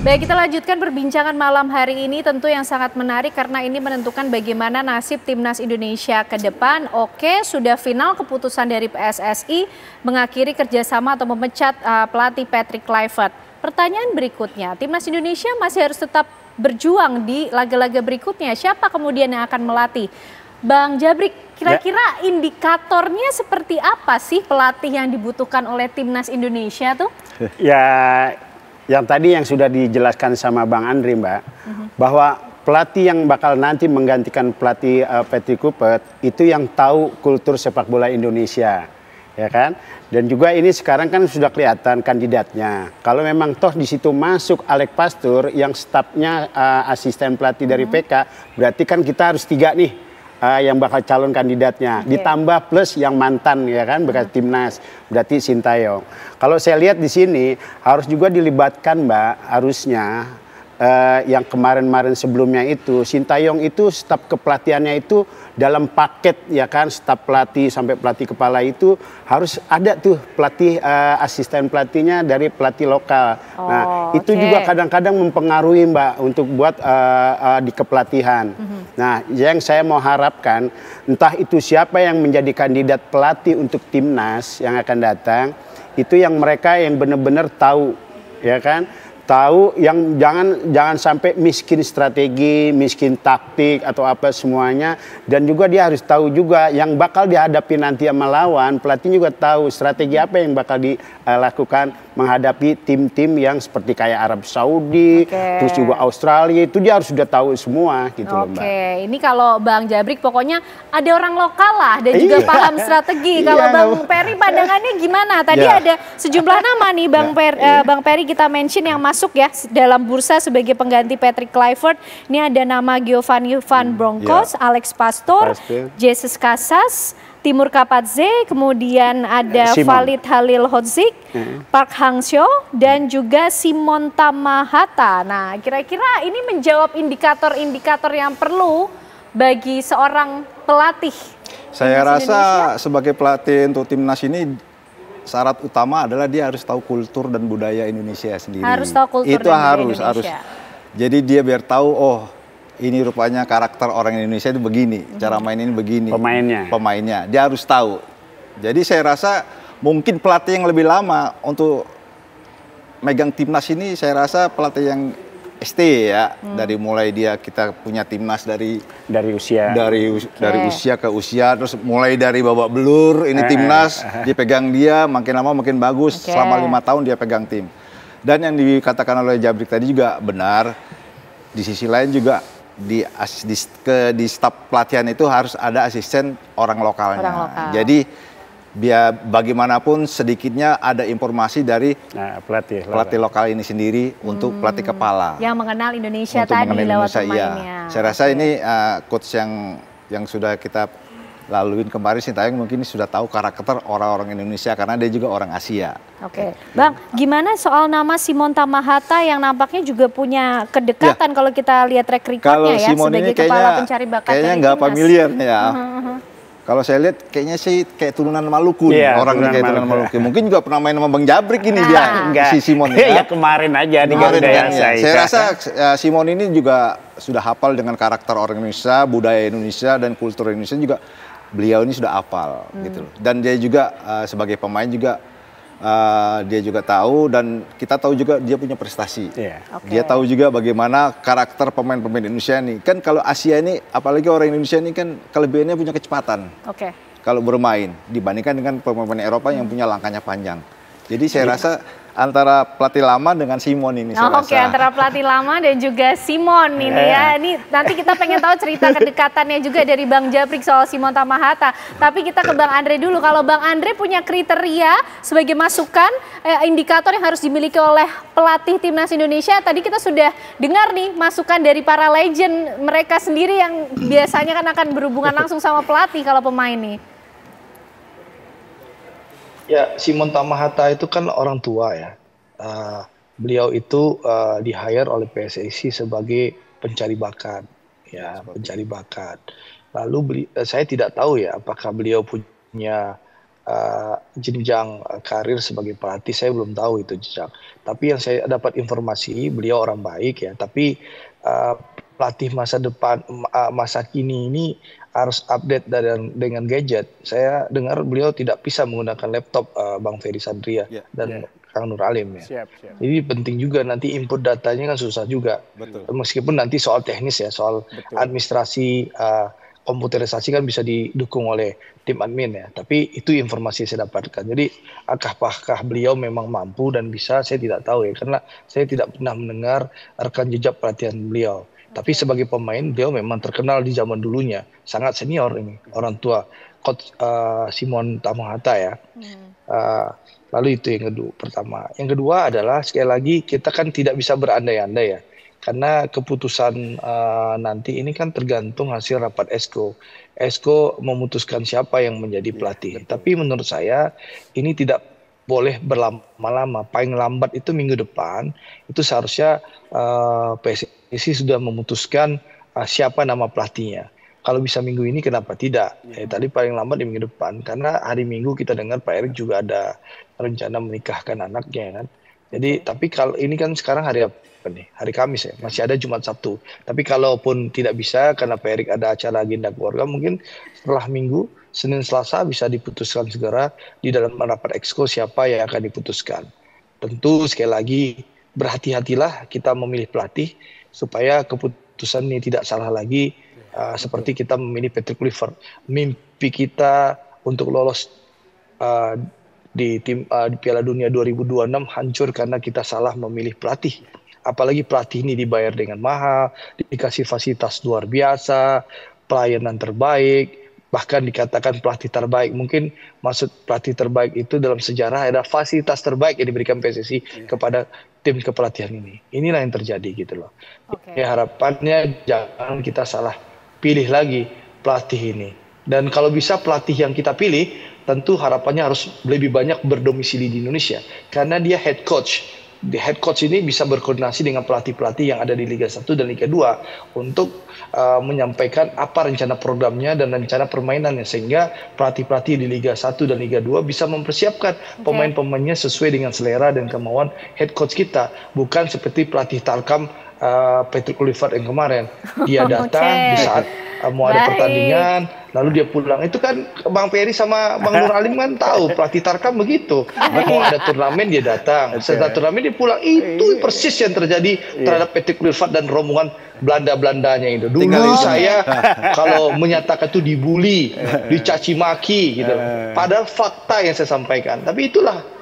Baik, kita lanjutkan perbincangan malam hari ini, tentu yang sangat menarik karena ini menentukan bagaimana nasib timnas Indonesia ke depan. Oke, sudah final keputusan dari PSSI mengakhiri kerjasama atau memecat pelatih Patrick Kluivert. Pertanyaan berikutnya, timnas Indonesia masih harus tetap berjuang di laga-laga berikutnya. Siapa kemudian yang akan melatih? Bang Jabrik, kira-kira indikatornya seperti apa sih pelatih yang dibutuhkan oleh timnas Indonesia tuh? Ya, yang tadi yang sudah dijelaskan sama Bang Andri, Mbak, bahwa pelatih yang bakal nanti menggantikan pelatih Patrick Kluivert itu yang tahu kultur sepak bola Indonesia, ya kan? Dan juga ini sekarang kan sudah kelihatan kandidatnya. Kalau memang toh di situ masuk Alex Pastur yang stafnya asisten pelatih dari PK, berarti kan kita harus 3 nih. Yang bakal calon kandidatnya, ditambah plus yang mantan, ya kan, bekas timnas, berarti Sintayong. Kalau saya lihat di sini harus juga dilibatkan, Mbak, harusnya yang kemarin-kemarin sebelumnya itu Sintayong itu staf kepelatihannya itu dalam paket, ya kan, staf pelatih sampai pelatih kepala itu harus ada tuh pelatih asisten pelatihnya dari pelatih lokal. Nah, itu juga kadang-kadang mempengaruhi, Mbak, untuk buat di kepelatihan. Nah, yang saya mau harapkan entah itu siapa yang menjadi kandidat pelatih untuk timnas yang akan datang, itu yang mereka yang benar-benar tahu, ya kan? Tahu yang jangan sampai miskin strategi, miskin taktik atau apa semuanya, dan juga dia harus tahu juga yang bakal dihadapi nanti sama lawan, pelatih juga tahu strategi apa yang bakal dilakukan menghadapi tim-tim yang seperti kayak Arab Saudi, terus juga Australia, itu dia harus sudah tahu semua gitu loh, Mbak. Ini kalau Bang Jabrik pokoknya ada orang lokal lah dan juga paham strategi. Kalau Bang Peri pandangannya gimana? Tadi ada sejumlah nama nih Bang Peri kita mention yang masuk ya dalam bursa sebagai pengganti Patrick Kluivert. Ini ada nama Giovanni Van Bronckhorst, Alex Pastoor, Jesus Casas, Timur Kapadze, kemudian ada Khalid Halilhodžić, Park Hang-seo, dan juga Simon Tamahata. Nah, kira-kira ini menjawab indikator-indikator yang perlu bagi seorang pelatih. Saya rasa sebagai pelatih untuk timnas ini syarat utama adalah dia harus tahu kultur dan budaya Indonesia sendiri. Harus tahu kultur itu dan harus. Indonesia. Jadi dia biar tahu, oh ini rupanya karakter orang Indonesia itu begini, cara main ini begini. Pemainnya, dia harus tahu. Jadi saya rasa mungkin pelatih yang lebih lama untuk megang timnas ini, saya rasa pelatih yang ST ya, dari mulai kita punya timnas dari usia ke usia, terus mulai dari babak belur ini timnas dipegang dia, makin lama makin bagus, selama 5 tahun dia pegang tim. Dan yang dikatakan oleh Jabrik tadi juga benar, di sisi lain juga di staf pelatihan itu harus ada asisten orang lokalnya. Jadi biar bagaimanapun sedikitnya ada informasi dari pelatih lokal ini sendiri untuk pelatih kepala yang mengenal Indonesia tadi lewat pemainnya. Saya rasa ini coach yang sudah kita laluin kemarin, Sintayong mungkin sudah tahu karakter orang-orang Indonesia karena dia juga orang Asia. Bang, gimana soal nama Simon Tamahata yang nampaknya juga punya kedekatan kalau kita lihat track recordnya ya sebagai kepala pencari bakat kayaknya nggak familiar nih ya. Kalau saya lihat kayaknya sih kayak turunan Maluku nih, orangnya kayak turunan Maluku. Mungkin juga pernah main sama Bang Jabrik ini dia, si Simon. Ya kemarin aja di Garuda. Saya rasa Simon ini juga sudah hafal dengan karakter orang Indonesia, budaya Indonesia dan kultur Indonesia juga. Beliau ini sudah hafal gitu loh. Dan dia juga sebagai pemain juga dia juga tahu, dan kita tahu juga dia punya prestasi. Dia tahu juga bagaimana karakter pemain-pemain Indonesia ini. Kan kalau Asia ini, apalagi orang Indonesia ini kan kelebihannya punya kecepatan. Kalau bermain dibandingkan dengan pemain Eropa yang punya langkahnya panjang. Jadi saya rasa antara pelatih lama dengan Simon ini. Antara pelatih lama dan juga Simon ini ya. Ini nanti kita pengen tahu cerita kedekatannya juga dari Bang Jabrik soal Simon Tamahata. Tapi kita ke Bang Andre dulu. Kalau Bang Andre punya kriteria sebagai masukan, indikator yang harus dimiliki oleh pelatih timnas Indonesia. Tadi kita sudah dengar nih masukan dari para legend mereka sendiri yang biasanya kan akan berhubungan langsung sama pelatih kalau pemain nih. Ya, Simon Tamahata itu kan orang tua ya. Beliau itu di-hire oleh PSSI sebagai pencari bakat, ya, pencari bakat. Lalu saya tidak tahu ya apakah beliau punya jenjang karir sebagai pelatih, saya belum tahu itu jenjang. Tapi yang saya dapat informasi, beliau orang baik ya. Tapi pelatih masa depan, masa kini ini harus update dengan gadget. Saya dengar beliau tidak bisa menggunakan laptop, Bang Ferry Sadria dan Kang Nur Alim ya. Siap. Jadi penting juga nanti input datanya kan susah juga. Betul. Meskipun nanti soal teknis ya, soal administrasi, komputerisasi kan bisa didukung oleh tim admin ya. Tapi itu informasi yang saya dapatkan. Jadi apakah beliau memang mampu dan bisa, saya tidak tahu ya. Karena saya tidak pernah mendengar rekam jejak pelatihan beliau. Tapi sebagai pemain, beliau memang terkenal di zaman dulunya. Sangat senior ini, orang tua. Coach Simon Tamahata ya. Lalu itu yang kedua, pertama. Yang kedua adalah sekali lagi kita kan tidak bisa berandai-andai ya. Karena keputusan nanti ini kan tergantung hasil rapat Esko. Esko memutuskan siapa yang menjadi pelatih. Tapi menurut saya ini tidak boleh berlama-lama. Paling lambat itu minggu depan, itu seharusnya PSSI sudah memutuskan siapa nama pelatihnya. Kalau bisa minggu ini kenapa tidak? Tadi paling lambat di minggu depan. Karena hari Minggu kita dengar Pak Erick juga ada rencana menikahkan anaknya kan. Jadi tapi kalau ini kan sekarang hari apa nih? Hari Kamis ya, masih ada Jumat Sabtu. Tapi kalaupun tidak bisa karena Pak Erick ada acara agenda keluarga, mungkin setelah Minggu, Senin Selasa bisa diputuskan segera di dalam rapat Exco siapa yang akan diputuskan. Tentu sekali lagi berhati-hatilah kita memilih pelatih supaya keputusan ini tidak salah lagi seperti kita memilih Patrick Kluivert. Mimpi kita untuk lolos di Piala Dunia 2026 hancur karena kita salah memilih pelatih. Apalagi pelatih ini dibayar dengan mahal, dikasih fasilitas luar biasa, pelayanan terbaik, bahkan dikatakan pelatih terbaik. Mungkin maksud pelatih terbaik itu dalam sejarah ada fasilitas terbaik yang diberikan PSSI kepada tim kepelatihan ini. Inilah yang terjadi gitu loh. Ya, harapannya jangan kita salah pilih lagi pelatih ini. Dan kalau bisa pelatih yang kita pilih, tentu harapannya harus lebih banyak berdomisili di Indonesia. Karena dia head coach. The head coach ini bisa berkoordinasi dengan pelatih-pelatih yang ada di Liga 1 dan Liga 2 untuk menyampaikan apa rencana programnya dan rencana permainannya sehingga pelatih-pelatih di Liga 1 dan Liga 2 bisa mempersiapkan pemain-pemainnya sesuai dengan selera dan kemauan head coach kita, bukan seperti pelatih Tarkam Patrick Kluivert yang kemarin. Dia datang di saat mau ada pertandingan, lalu dia pulang. Itu kan Bang Ferry sama Bang Nur Alim kan tahu pelatih Tarkam begitu. Mau ada turnamen dia datang, setelah turnamen dia pulang. Itu persis yang terjadi terhadap Patrick Kluivert dan rombongan Belanda-Belandanya itu. Dulu saya kalau menyatakan itu dibully, dicaci maki gitu. Padahal fakta yang saya sampaikan. Tapi itulah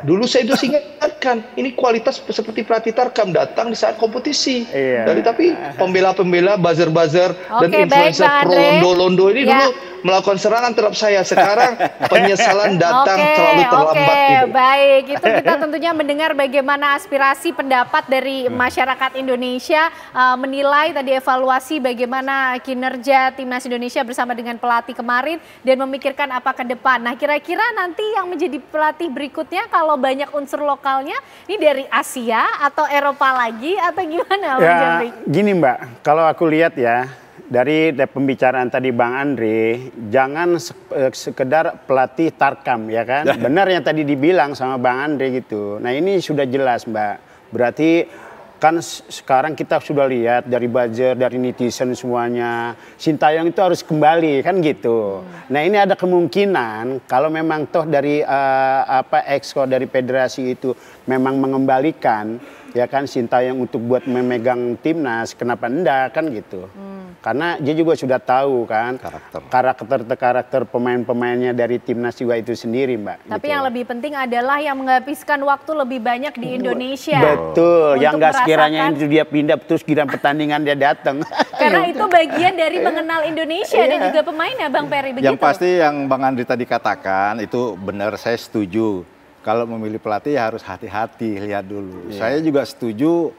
dulu saya itu ingatkan, ini kualitas seperti pelatih Tarkam datang di saat kompetisi. Tapi pembela-pembela, buzzer-buzzer dan influencer pro londo-londo ini dulu melakukan serangan terhadap saya. Sekarang penyesalan datang terlalu terlambat. Baik, itu kita tentunya mendengar bagaimana aspirasi pendapat dari masyarakat Indonesia, menilai tadi evaluasi bagaimana kinerja timnas Indonesia bersama dengan pelatih kemarin dan memikirkan apa ke depan. Nah, kira-kira nanti yang menjadi pelatih berikutnya kalau banyak unsur lokalnya, ini dari Asia atau Eropa lagi atau gimana? Ya, gini Mbak, kalau aku lihat ya, dari pembicaraan tadi Bang Andre, jangan sekedar pelatih Tarkam ya kan. Benar yang tadi dibilang sama Bang Andre gitu. Nah ini sudah jelas Mbak, berarti kan sekarang kita sudah lihat dari buzzer, dari netizen semuanya, Sintayong itu harus kembali kan gitu. Nah ini ada kemungkinan kalau memang toh dari Exco dari federasi itu memang mengembalikan ya kan Sintayong untuk buat memegang timnas, kenapa enggak kan gitu. Karena dia juga sudah tahu kan karakter pemain-pemainnya dari timnas juga itu sendiri Mbak. Tapi yang lebih penting adalah yang menghabiskan waktu lebih banyak di Indonesia. Betul, yang nggak sekiranya itu dia pindah terus kira pertandingan dia datang. Karena itu bagian dari mengenal Indonesia dan juga pemainnya Bang Ferry. Begitu? Yang pasti yang Bang Andri tadi katakan itu benar, saya setuju. Kalau memilih pelatih ya harus hati-hati, lihat dulu. Saya juga setuju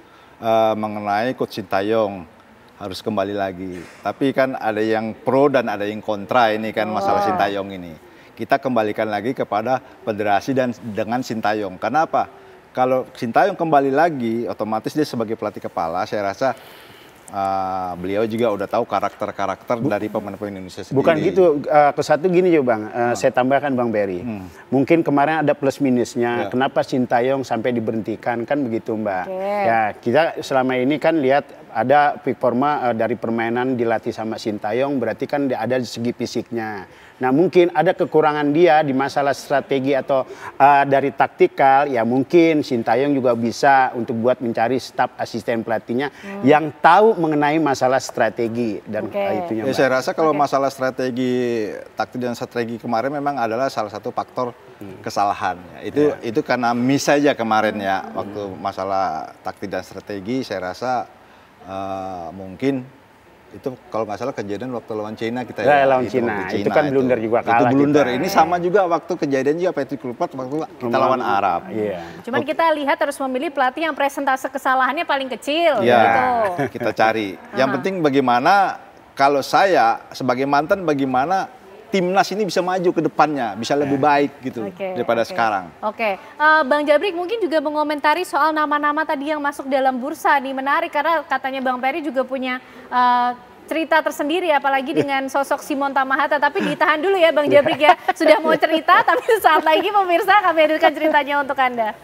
mengenai Coach Sintayong harus kembali lagi. Tapi kan ada yang pro dan ada yang kontra ini kan masalah Sintayong ini. Kita kembalikan lagi kepada federasi dan dengan Sintayong. Karena apa? Kalau Sintayong kembali lagi, otomatis dia sebagai pelatih kepala, saya rasa beliau juga udah tahu karakter-karakter dari pemain-pemain Indonesia sendiri. Bukan gitu, ke satu gini juga Bang, saya tambahkan Bang Peri. Mungkin kemarin ada plus minusnya, kenapa Sintayong sampai diberhentikan, kan begitu Mbak. Ya kita selama ini kan lihat ada performa dari permainan dilatih sama Sintayong, berarti kan ada segi fisiknya. Nah mungkin ada kekurangan dia di masalah strategi atau dari taktikal, ya mungkin Sintayong juga bisa untuk buat mencari staf asisten pelatihnya yang tahu mengenai masalah strategi dan itunya. Ya, saya rasa kalau masalah strategi, taktik dan strategi kemarin memang adalah salah satu faktor kesalahan. Itu karena miss saja kemarin ya, waktu masalah taktik dan strategi saya rasa mungkin itu kalau nggak salah kejadian waktu lawan China kita lawan China. Itu kan blunder juga kalah. Itu blunder. Ini sama juga waktu kejadian juga Patrick Kluivert waktu kita lawan Arab. Cuman kita lihat harus memilih pelatih yang presentase kesalahannya paling kecil. Gitu. Kita cari. Yang penting bagaimana kalau saya sebagai mantan bagaimana timnas ini bisa maju ke depannya, bisa lebih baik gitu daripada sekarang. Bang Jabrik mungkin juga mengomentari soal nama-nama tadi yang masuk dalam bursa nih, menarik karena katanya Bang Peri juga punya cerita tersendiri apalagi dengan sosok Simon Tamahata, tapi ditahan dulu ya Bang Jabrik ya, sudah mau cerita tapi saat lagi pemirsa kami hadirkan ceritanya untuk Anda.